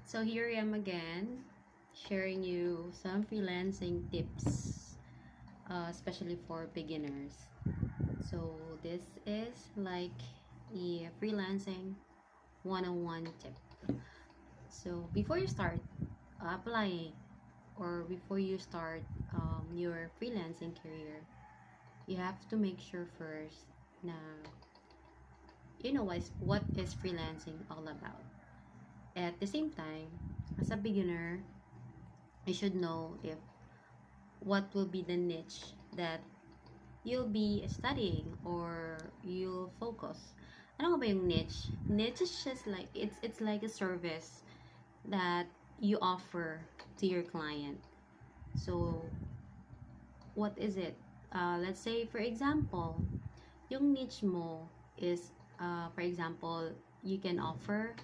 So here I am again, sharing you some freelancing tips, especially for beginners. So this is like a freelancing 101 tip. So before you start applying or before you start your freelancing career, you have to make sure first na you know what is freelancing all about. At the same time, as a beginner, you should know if what will be the niche that you'll be studying or you'll focus. Ano nga ba yung niche? Niche is just like it's like a service that you offer to your client. So, what is it? Let's say for example, yung niche mo is for example, you can offer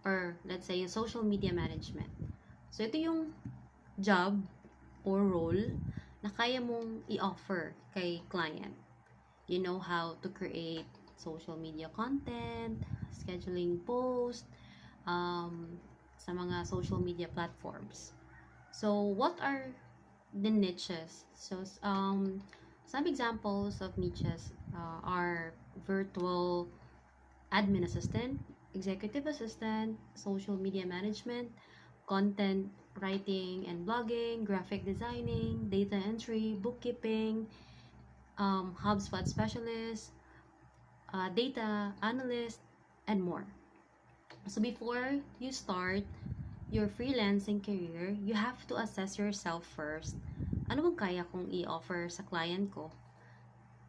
or let's say social media management. So, ito yung job or role na kaya mong i-offer kay client. You know how to create social media content, scheduling post, sa mga social media platforms. So, what are the niches? So, some examples of niches are virtual admin assistant, executive assistant, social media management, content writing and blogging, graphic designing, data entry, bookkeeping, HubSpot specialist, data analyst, and more. So before you start your freelancing career, you have to assess yourself first. Ano bang kaya kong i-offer sa client ko?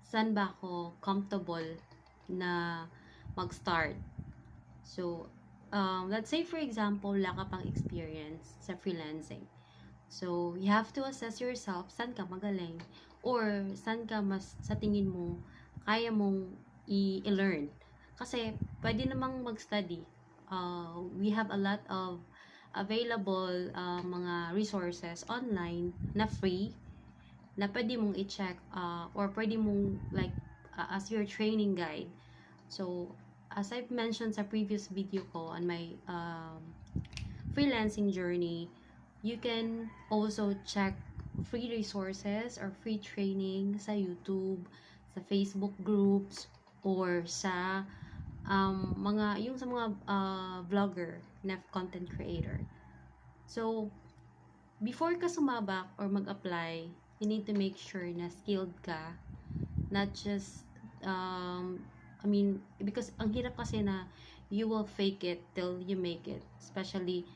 Saan ba ako comfortable na mag-start? So, let's say for example, wala ka pang experience sa freelancing. So, you have to assess yourself, saan ka magaling or saan ka mas sa tingin mo kaya mong i-learn. Kasi, pwede namang mag-study. We have a lot of available mga resources online na free na pwede mong i-check or pwede mong like as your training guide. So, as I've mentioned sa previous video ko on my freelancing journey, you can also check free resources or free training sa YouTube, sa Facebook groups, or sa yung sa mga vlogger na content creator. So, before ka sumabak or mag-apply, you need to make sure na skilled ka, not just because ang hirap kasi na you will fake it till you make it, especially